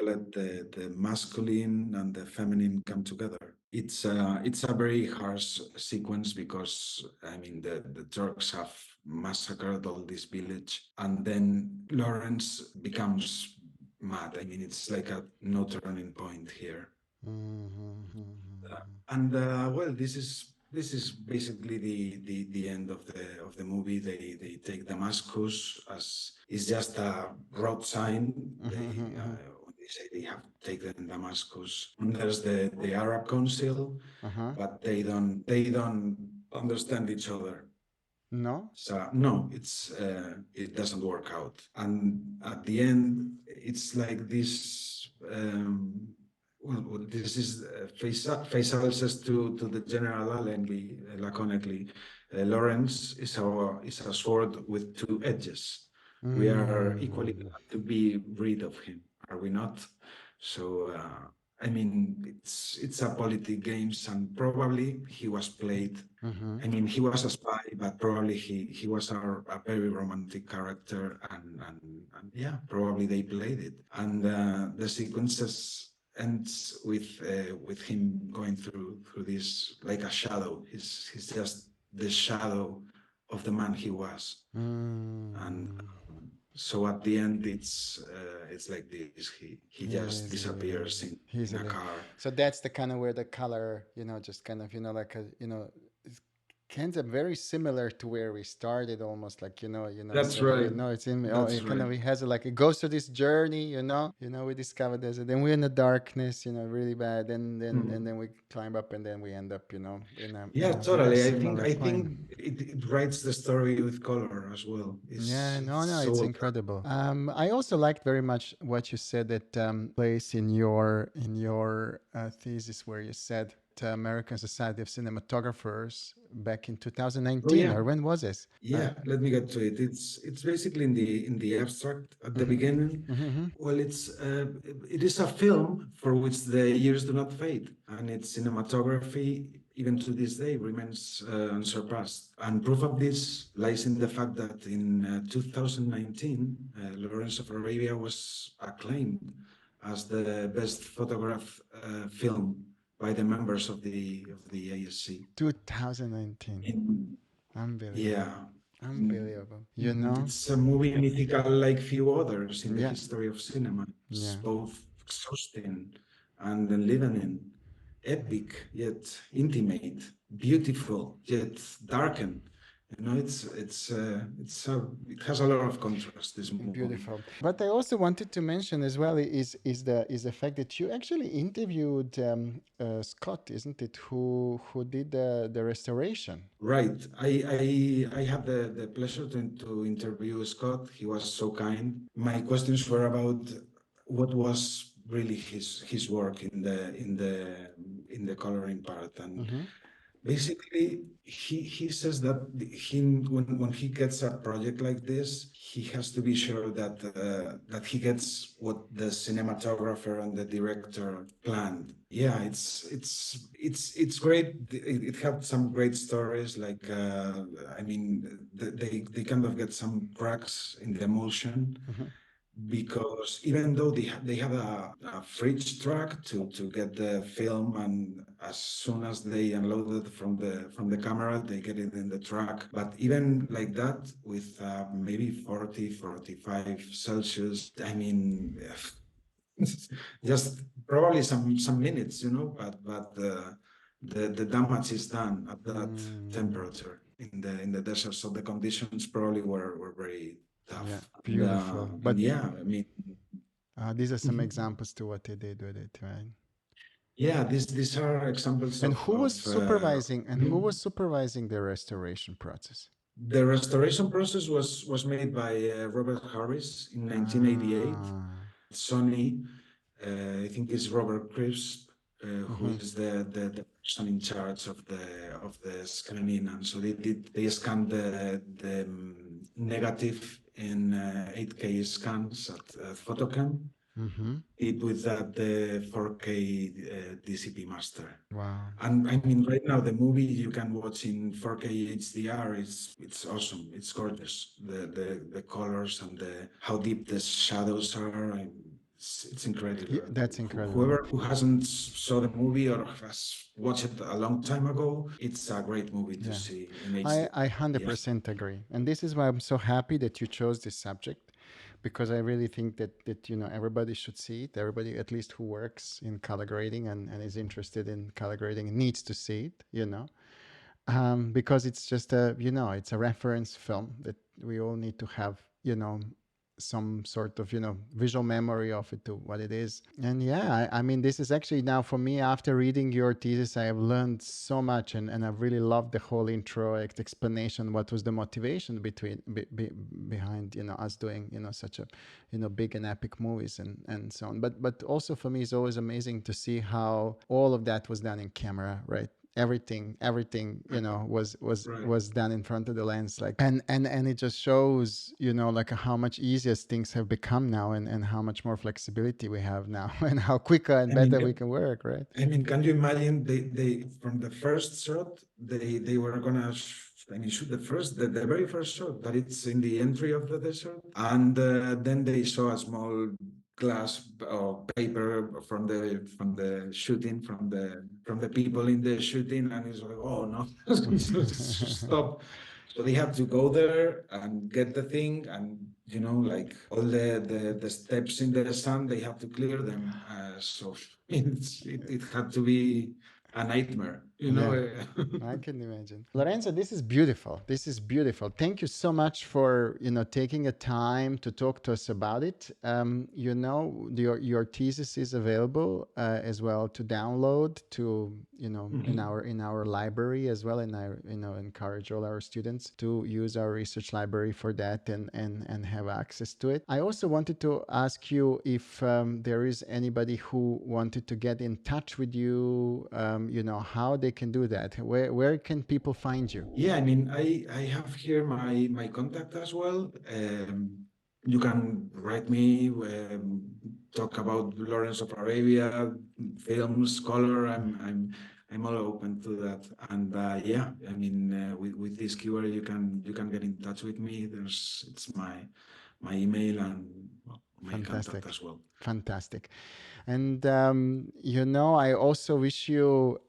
Violet, the masculine and the feminine come together. It's a very harsh sequence because I mean the Turks have massacred all this village, and then Lawrence becomes mad. I mean, it's like a no turning point here. And well, this is basically the end of the movie. They take Damascus as is just a road sign. When they say they have taken Damascus, and there's the Arab Council,
Uh-huh.
but they don't understand each other.
No?
So no, it doesn't work out. And at the end, it's like this. Well, this is Faisal says to the general Allenby laconically, Lawrence is a sword with two edges. We are equally
Mm.
glad to be rid of him, are we not? So I mean, it's a politic games, and probably he was played.
Mm-hmm.
I mean, he was a spy, but probably he was a very romantic character, and yeah, probably they played it. And the sequences ends with him going through this like a shadow. He's just the shadow of the man he was, and
Mm.
so at the end it's like this. He just
Easily.
disappears in a
Easily.
car.
So that's the kind of where the color, just kind of, like a, it's kind of very similar to where we started, almost like,
That's
so that,
right.
it's in, oh,
That's
it kind
right.
of, it has a, like, it goes through this journey, we discover this, and then we're in the darkness, really bad, and then we climb up, and then we end up,
Yeah,
in a very
totally.
similar
I think
plane.
it writes the story with color as well.
Yeah,
It's
no,
so
it's
well done.
incredible. I also liked very much what you said that place in your thesis where you said American Society of Cinematographers back in
Oh
2019,
yeah,
or when was this?
yeah. Let me get to it. It's basically in the abstract at the
Mm-hmm.
beginning.
Mm-hmm.
Well, it is a film for which the years do not fade, and its cinematography, even to this day, remains unsurpassed. And proof of this lies in the fact that in 2019, Lawrence of Arabia was acclaimed as the best photograph film by the members of the ASC.
2019.
In,
Unbelievable.
yeah,
Unbelievable. You know?
it's a movie mythical like few others in the
Yeah.
history of cinema. It's
Yeah.
both exhausting and enlivening, epic yet intimate, beautiful yet darkened. You know, it has a lot of contrast. This movie.
Beautiful. What I also wanted to mention as well is the fact that you actually interviewed Scott, isn't it, who did the restoration?
Right. I had the pleasure to interview Scott. He was so kind. My questions were about what was really his work in the coloring part. And
Mm-hmm.
basically, he says that when he gets a project like this, he has to be sure that he gets what the cinematographer and the director planned. Yeah, it's great. It had some great stories. Like I mean, they kind of get some cracks in the motion
Mm-hmm.
because even though they have a fridge truck to get the film, and as soon as they unload it from the camera, they get it in the truck. But even like that, with maybe 40, 45 Celsius, I mean, just probably some minutes, you know, but the damage is done at that
Mm,
temperature in the desert. So the conditions probably were very
yeah,
tough.
beautiful.
And
But
yeah, I mean,
these are some
mhm.
examples to what they did with it, right?
Yeah, these are examples
And who was supervising? And who was
mm,
supervising the restoration process?
the restoration process was made by Robert Harris in 1988.
Ah.
Sony, I think it's Robert Crisp, who
Mm-hmm.
is the person in charge of the scanning, and so they scanned the negative in 8K scans at Photocam.
Mm-hmm.
It with that the 4K DCP master.
Wow.
And I mean, right now the movie you can watch in 4K HDR is it's awesome. It's gorgeous. The colors and the how deep the shadows are. It's incredible.
Yeah, that's incredible.
Whoever who hasn't saw the movie or has watched it a long time ago, it's a great movie to
Yeah.
see in
I,
HD.
I
Yeah.
100% agree. And this is why I'm so happy that you chose this subject because I really think that everybody should see it. Everybody, at least who works in color grading and is interested in color grading, needs to see it. Because it's just it's a reference film that we all need to have, some sort of, visual memory of it to what it is. And yeah, I mean, this is actually now for me, after reading your thesis, I have learned so much and I've really loved the whole intro explanation, what was the motivation behind, us doing, such a, big and epic movies and so on. But also for me, it's always amazing to see how all of that was done in camera, right? Everything
Right.
was done in front of the lens, like, and it just shows, like how much easier things have become now, and how much more flexibility we have now and how quicker and
I mean,
better we can work, right?
I mean, can you imagine they from the first shot they were gonna I mean shoot the very first shot that it's in the entry of the desert, and then they saw a small glass or paper from the shooting from the people in the shooting, and it's like, oh no, stop. So they have to go there and get the thing, and like all the steps in the sun, they have to clear them. So it had to be a nightmare. you know.
Yeah, I can imagine. Lorenzo, this is beautiful. This is beautiful. Thank you so much for, taking a time to talk to us about it. Your thesis is available as well to download to, in our library as well. And I, encourage all our students to use our research library for that and have access to it. I also wanted to ask you if there is anybody who wanted to get in touch with you, how they can do that. Where can people find you?
Yeah, I mean, I have here my contact as well. You can write me, talk about Lawrence of Arabia, films, color. I'm all open to that. And yeah, I mean, with this keyword, you can get in touch with me. It's my email and well, my contact
Fantastic.
as well.
Fantastic. And I also wish you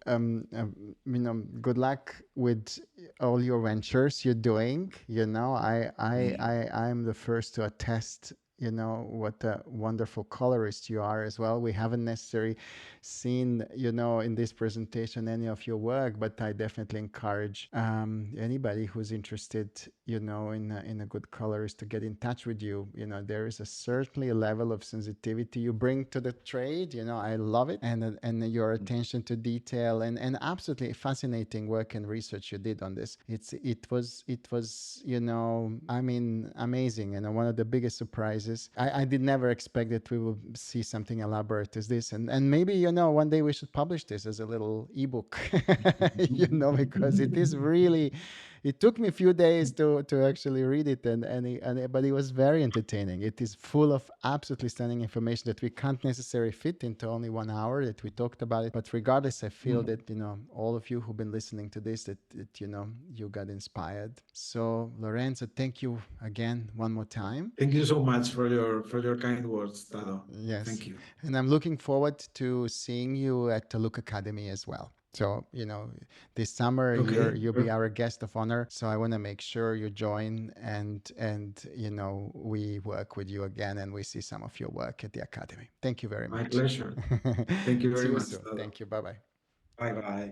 good luck with all your ventures you're doing. I'm the first to attest, what a wonderful colorist you are as well. We haven't necessarily seen, in this presentation any of your work, but I definitely encourage anybody who's interested, in a good colorist to get in touch with you. There is certainly a level of sensitivity you bring to the trade. I love it, and your attention to detail and absolutely fascinating work and research you did on this. It was I mean, amazing, and one of the biggest surprises. I did never expect that we will see something elaborate as this, and maybe one day we should publish this as a little ebook, because it is really. It took me a few days to actually read it, but it was very entertaining. It is full of absolutely stunning information that we can't necessarily fit into only 1 hour that we talked about it. But regardless, I feel that all of you who've been listening to this, that you got inspired. So Lorenzo, thank you again one more time.
Thank you so much for your kind words, Dado.
Yes.
Thank you.
And I'm looking forward to seeing you at the Look Academy as well. So, this summer
Okay.
you'll be our guest of honor. So I want to make sure you join and we work with you again and we see some of your work at the Academy. Thank you very
My
much.
pleasure. Thank you
See
very
you
much,
soon.
Dado.
Thank you. Bye bye.
Bye bye.